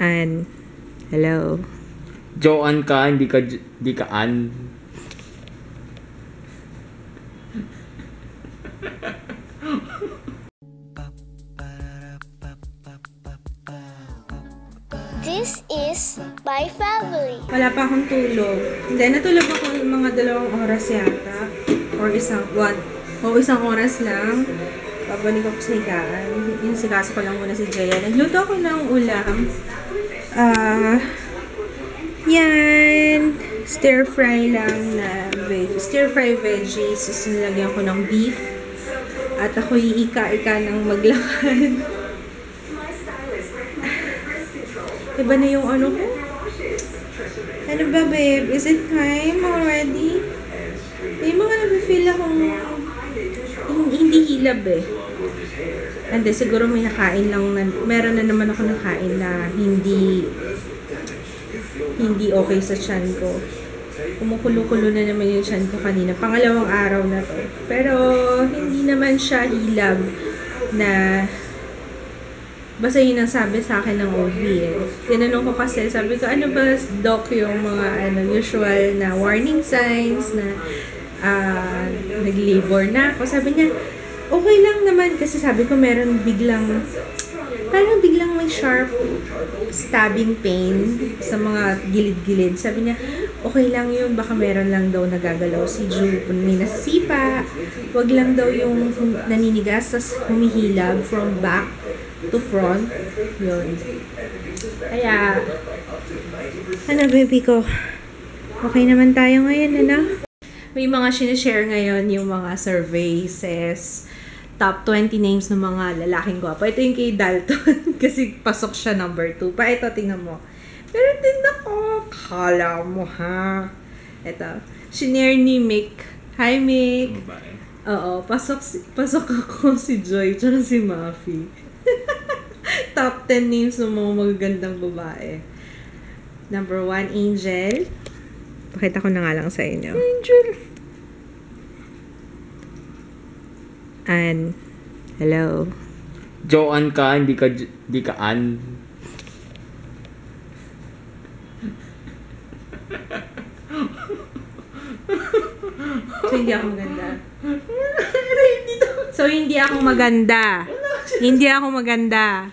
An. Hello. Joan ka, hindi ka An. This is my family. Wala pa akong tulog. Hindi, natulog ako mga 2 oras yata. Or isang oras lang. Pabalik ako sa higaan. Yung sikaso ko lang muna si Jaya. Nagluto ako ng ulam. Yan. Stir fry lang na stir fry veggies. Tapos nilagyan ko ng beef. At ako iika-ika ng maglakad. Iba na yung ano ko. Ano ba, babe? Is it time already? May mga nafe-feel akong hindi hilab eh. And then, siguro may nakain lang na, meron na naman ako nakain na hindi okay sa tiyan ko. Kumukulo-kulo na naman yung tiyan ko kanina. Pangalawang araw na to. Pero, hindi naman siya hilab na basta yun ang sabi sa akin ng OB eh. Tinanong ko kasi, sabi ko, ano ba, doc, yung mga usual na warning signs na nag-labor na ako. Sabi niya, okay lang naman. Kasi sabi ko, parang biglang may sharp stabbing pain sa mga gilid-gilid. Sabi niya, okay lang yun. Baka meron lang daw nagagalaw si Ju. May nasisipa. Wag lang daw yung naninigas, tas humihilab from back to front. Yun. Kaya, ano baby ko? Okay naman tayo ngayon, ano? May mga sinishare ngayon yung mga surveys, top 20 names ng mga lalaking gwapo. Ito yung kay Dalton kasi pasok siya number 2. Pa, ito, tingnan mo. Pero din ako, kala mo ha. Ito, sinare ni Mick. Hi Mick. Oo, pasok ako si Joy tsaka si Mafi. Top 10 names ng mga magagandang babae. Number 1, Angel. Pakita ko na nga lang sa inyo. Angel. An. Hello. Joan ka, hindi ka An. So, hindi ako maganda. Hindi ako maganda.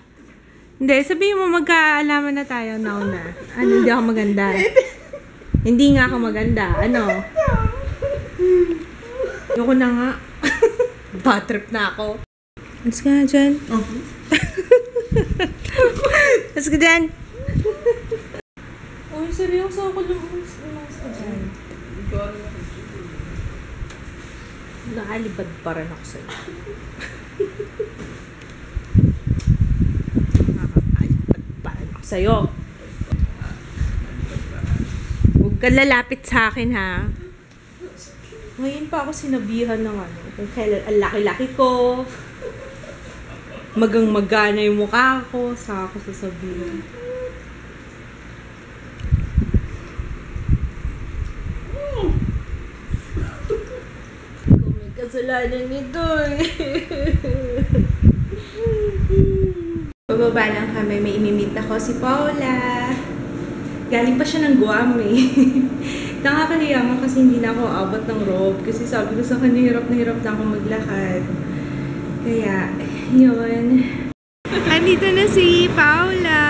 Hindi, sabihin mo magkaalaman na tayo now na. Ano, hindi ako maganda. Hindi nga ako maganda. Ano? Ayoko na nga. Bad trip na ako. Let's go dyan. Let's go dyan. Uy, seryoso ako lumas ka dyan. Nakalibad pa rin ako sa'yo. Nakalibad pa rin ako sa'yo. Huwag ka lalapit sa akin, ha? Ngayon pa ako sinabihan ng ano. Kailan, ang laki-laki ko. Magang-magana yung mukha ko. Saka ako sasabihin. May kasalanan nito eh. Bababa lang kami. May imimit ako si Paula. Galing pa siya ng Guam eh. Nakakahiya nga kasi hindi na ako abot ng rope. Kasi sabi ko sa kanya, hirap na ako maglakad. Kaya, yun. Andito na si Paula.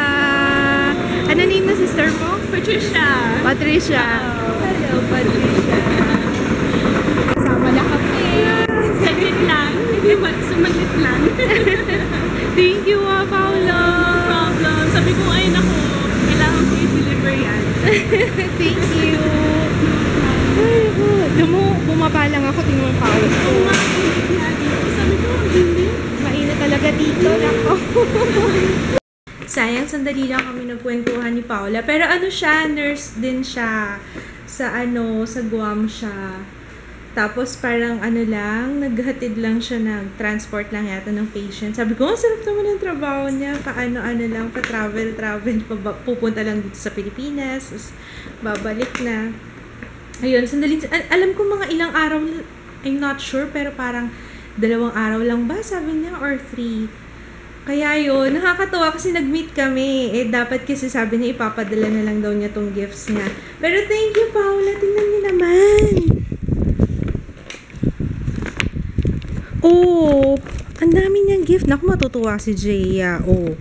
Ano name na sister mo? Patricia. Hello, Patricia. Kasama na kami. Saglit lang. Sumaglit lang. Thank you, Paula. No problem. Sabi ko, ay naku, kailangan ko i-deliver yan. Thank you. Ay, bumaba lang ako. Tingnan mo yung pawis ko. Sabi ko, hindi. Mainit talaga dito. Nako. Sayang, sandali lang kami nagkwentuhan ni Paula. Pero ano siya, nurse din siya. Sa Guam siya. Tapos parang naghatid lang siya, nag-transport lang yata ng patient. Sabi ko, ang sarap naman ng trabaho niya. Lang, pa-travel, pupunta lang dito sa Pilipinas. Tapos babalik na. Ayun, sandali. Alam ko mga ilang araw, I'm not sure, pero parang 2 araw lang ba, sabi niya, or 3. Kaya yun, nakakatawa kasi nag-meet kami. Eh, dapat kasi sabi niya ipapadala na lang daw niya tong gifts niya. Pero thank you, Paula. Tingnan niyo naman. Oh, ang dami niyang gift. Naku, matutuwa si Jaya. Oh.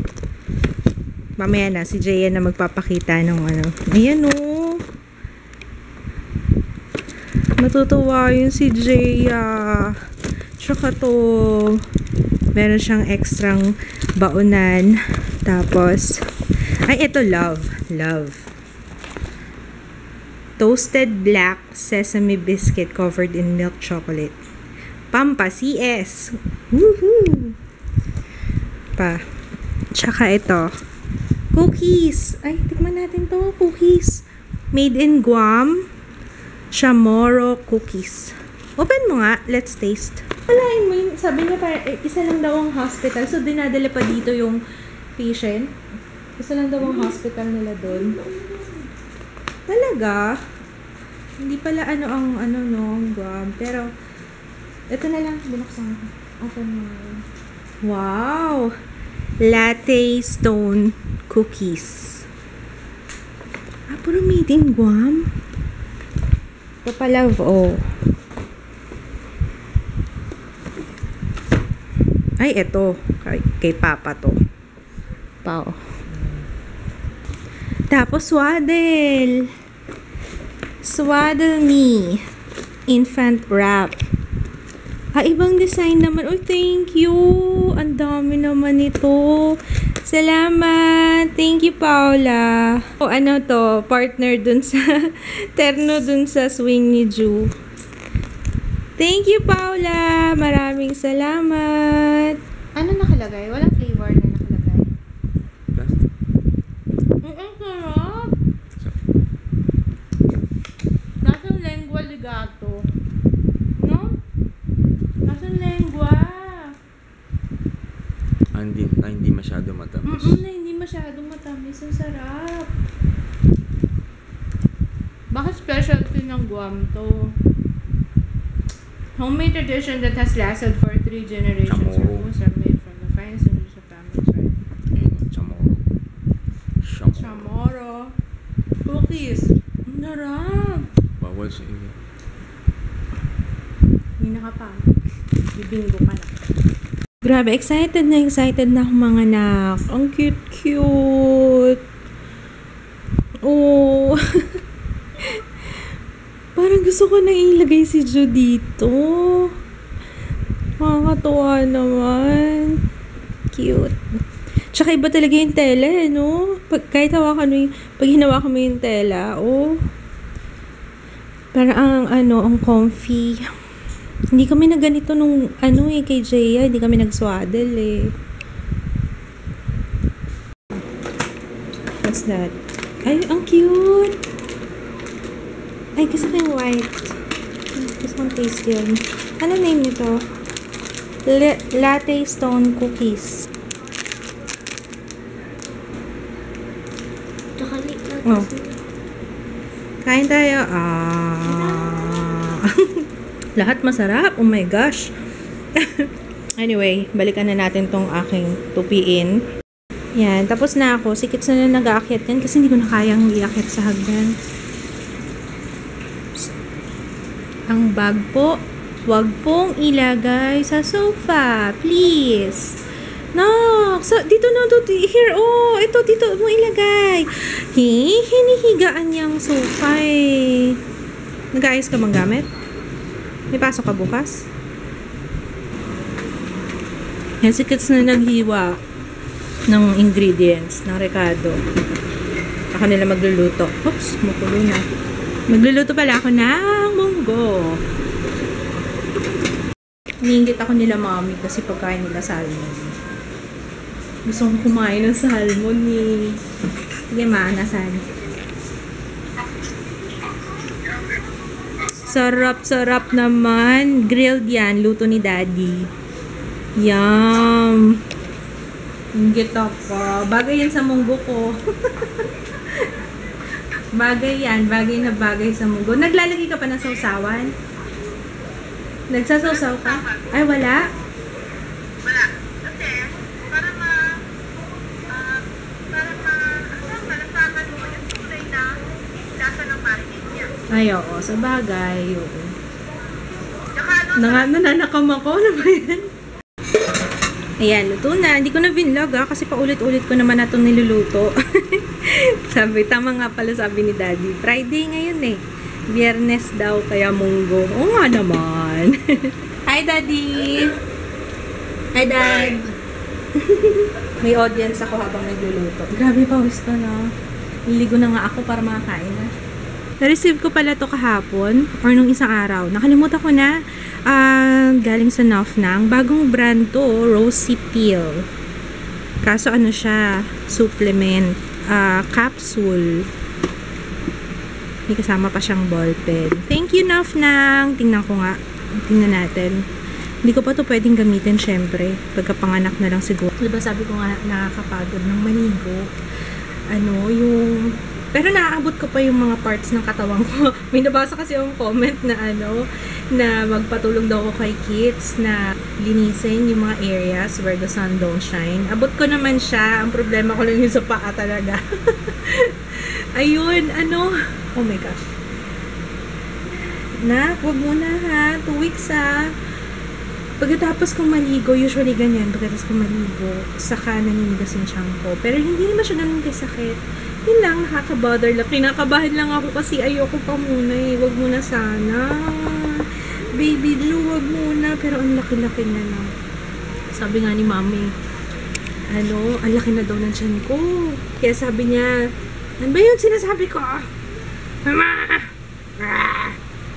Mamaya na, si Jaya na magpapakita ng ano. Ayan, oh. Matutuwa yun si Jaya. Tsaka to, meron siyang extrang baonan. Tapos, ay, ito, love. Love. Toasted black sesame biscuit covered in milk chocolate. Pampa CS. Woohoo! Pa. Tsaka ito. Cookies. Ay, tikman natin to. Cookies. Made in Guam. Chamorro cookies. Open mo nga. Let's taste. Walain mo yun. Sabi niya parang isa lang daw ang hospital. So, dinadala pa dito yung patient. Isa lang daw ang hospital nila doon. Talaga? Hindi pala ang Guam. Pero, ito na lang. Binuksan ko. Open mo. Wow! Latte stone cookies. Puro made in Guam. Ito pala, oh. Ay, ito. Kay Papa to. Pao. Tapos, swaddle. Swaddle me. Infant wrap. Ibang design naman. Oh, thank you. Ang dami naman ito. Salamat. Thank you, Paula. Oh, ano to? Partner dun sa terno dun sa swing ni Ju. Thank you, Paula. Maraming salamat. Ano nakalagay? Walang flavor na nakalagay. Plastic. Sarap. Nasa lengua ligato. No? Nasa lengua. Hindi masyado matamis. Na hindi masyadong matamis. Ang sarap. Bakit specialty ng Guam to? Homemade tradition that has lasted for 3 generations. Chamorro. Our foods are made from the finest ingredients of families, right? Chamorro. Chamorro. Cookies. Ang narap. Bawal sa inyo. Hindi na ka pa. Bibinggo ka na. Grabe, excited na ako mga anak. Ang cute-cute. Oh. Parang gusto ko na ilagay si Jo dito. Makakatuwa naman. Cute. Tsaka iba talaga yung tela, no? Kahit pag hinawakan mo yung tela, oh. Parang ang comfy. Hindi kami na ganito nung, kay Jaya. Hindi kami nag-swaddle, eh. What's that? Ay, ang cute! Ay, gusto ko yung white. Gusto kong taste yun. Ano name nito? Latte stone cookies. Chocolate lang. Oh. Kain tayo. Lahat masarap. Oh my gosh. Anyway, balikan na natin tong aking tupiin. Yan. Tapos na ako. Sikits na lang nag-aakyat yan kasi hindi ko na kayang iakyat sa hagdan. Ang bag po, wag pong ilagay sa sofa. Please. No. So, dito na. Here. Oh, ito. Dito mo ilagay. Hinihigaan niyang sofa eh. Nag-ayos ka bang gamit? May pasok ka bukas? Yan, sikits na naghiwa ng ingredients ng Ricardo. Ako nila magluluto. Oops, mukulo na. Magluluto pala ako ng munggo. Niingit ako nila mami kasi pagkain nila salmon. Gusto kong kumain ng salmon eh. Sige ma, nasaan? Sarap-sarap naman. Grilled yan. Luto ni daddy. Yum. Ingit ako. Bagay yan sa munggo ko. Bagay yan. Bagay na bagay sa munggo. Naglalagay ka pa ng sausawan? Nagsasawsaw ka? Ay, wala? Wala. Kasi, para Ay, oo. Sa bagay. Oo. Nananakam ako. Ano ba yan? Ayan, luto na. Hindi ko na vinlog kasi paulit-ulit ko naman na itong niluluto. Tama nga pala sabi ni Daddy. Friday ngayon eh. Biyernes daw, kaya munggo. Oo nga naman. Hi, Daddy! Hi, Dad! May audience ako habang nagluluto. Grabe, pawis ko na. Liligo na nga ako para makakain na. Na-receive ko pala to kahapon or nung isang araw. Nakalimutan ko na. Galing sa Nafnang. Bagong brand to, Rosy Peel. Kaso ano siya, supplement. Capsule. May kasama pa siyang ballpen. Thank you, Nafnang. Tingnan ko nga. Tingnan natin. Hindi ko pa to pwedeng gamitin, syempre. Pagkapanganak na lang siguro. Diba sabi ko nga, nakakapagod ng maligo. Pero naaabot ko pa yung mga parts ng katawan ko. May nabasa kasi yung comment na na magpatulong daw ako kay Kids na linisin yung mga areas where the sun don't shine. Abot ko naman siya. Ang problema ko lang yung sa paa talaga. Ayun, oh my gosh. Huwag muna ha. 2 weeks ha. Pagkatapos kong maligo, usually ganyan, pagkatapos kong maligo, saka naninigas yung tiyan ko. Pero hindi naman siya ganun kasakit. Yun lang, nakaka-bother lang. Kinakabahan lang ako kasi ayoko pa muna eh. Wag muna sana. Baby Blue, wag muna. Pero ang laki-laki na na. Sabi nga ni Mami, ang laki na daw ng tiyan ko. Kaya sabi niya, ano ba yun sinasabi ko? Mama!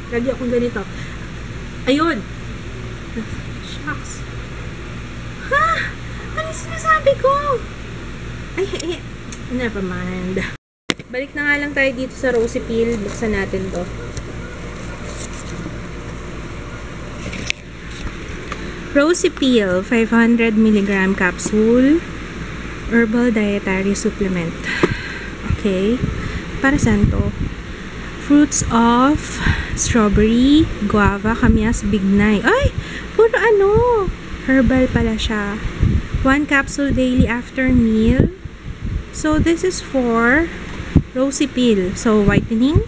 Lagi akong ganito. Ayun! Shucks. Ha? Ano sinasabi ko? Ay, never mind. Balik na nga lang tayo dito sa Rosy Peel. Buksan natin to. Rosy Peel, 500 mg capsule. Herbal dietary supplement. Okay. Para saan to? Fruits of strawberry, guava, kamyas, bignay. Ay! Puro herbal pala siya. 1 capsule daily after meal. So, this is for Rosy Peel. So, whitening.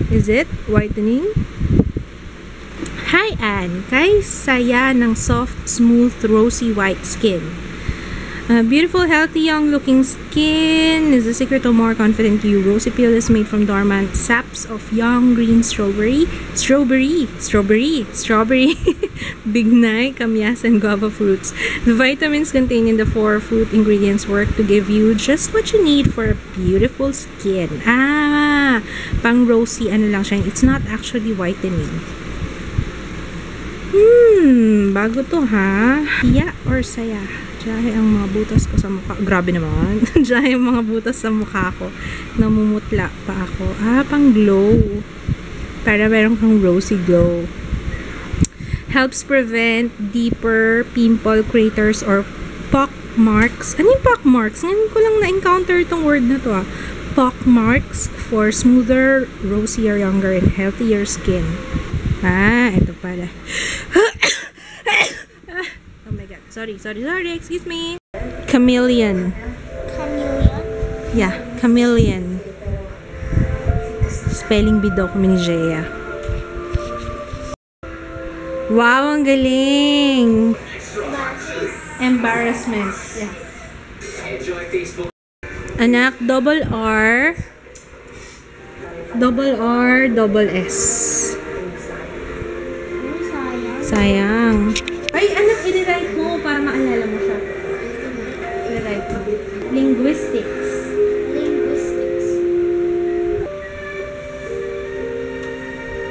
Is it? Whitening. Hi, Anne. Kay saya ng soft, smooth, rosy white skin. Beautiful, healthy, young-looking skin is the secret of more confident you. Rosy Peel is made from dormant saps of young green strawberry, bignay, kamyas, and guava fruits. The vitamins contained in the 4 fruit ingredients work to give you just what you need for a beautiful skin. Pang rosy, lang siya. It's not actually whitening. Bago to ha. Iya or saya? Diyahe ang mga butas ko sa mukha. Grabe naman. Diyahe ang mga butas sa mukha ko. Namumutla pa ako. Pang glow. Para meron kang rosy glow. Helps prevent deeper pimple craters or pock marks. Ano yung pock marks? Ngayon ko lang na-encounter itong word na to Pock marks for smoother, rosier, younger, and healthier skin. Ito pala. Oh my god. Sorry. Excuse me. Chameleon. Chameleon? Yeah, chameleon. Spelling bee daw kami ni Jea. Wow, ang galing! Embarrassment. Yeah. Anak, double R, double S. Sayang. Ay, anak, i-rewrite mo para maalala mo siya. I-rewrite mo. Linguistics.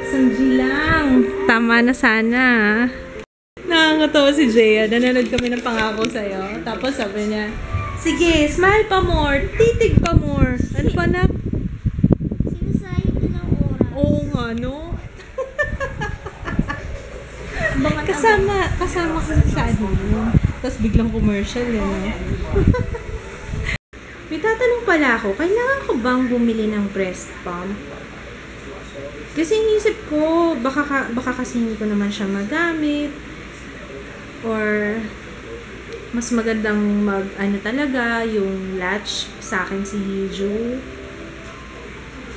Sangji lang. Tama na sana. Nakakatawa si Jea. Nanonood kami ng Pangako Sa'yo. Tapos sabi niya, sige, smile pa more. Titig pa more. Ano pa na? Sinasayang ko ng oras. Oo nga, no? Kasama kasi sa Tapos biglang commercial, no? May tatanong pala ako, kailangan ko bang bumili ng breast pump? Kasi inisip ko, baka kasi hindi ko naman siya magamit. Or, mas magandang talaga, yung latch sa akin si Ju.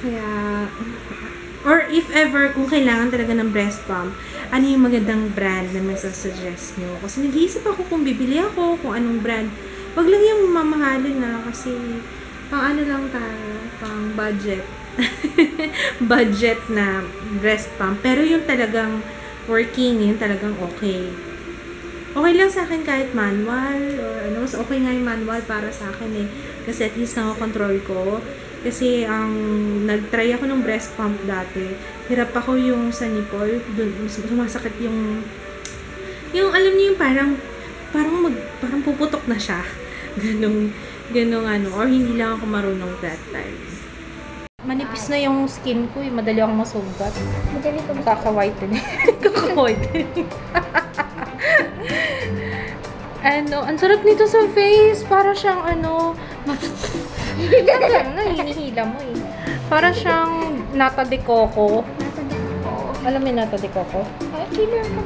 Kaya, Or if ever, kung kailangan talaga ng breast pump, ano yung magandang brand na masasuggest nyo? Kasi nag-iisip ako kung bibili ako, kung anong brand. Wag lang yung mamahalin na kasi pang ano lang tayo, pang budget. Budget na breast pump. Pero yung talagang working, yung talagang okay. Okay lang sa akin kahit manual or ano, mas okay nga yung manual para sa akin eh. Kasi at least nakakontrol ko. Kasi ang nag-try ako ng breast pump dati, hirap ako yung sa nipple, dun sumasakit yung alam niyo yung parang puputok na siya. Ganong ano, or hindi lang ako marunong that time. Manipis na yung skin ko, madali akong masugat. Madali ko Kaka-whitening. Kaka-whitening. Ano, ang sarap nito sa face. Para siyang ano, hinihila mo eh. Para siyang nata de coco. Alam mo yung nata de coco? Killer ka.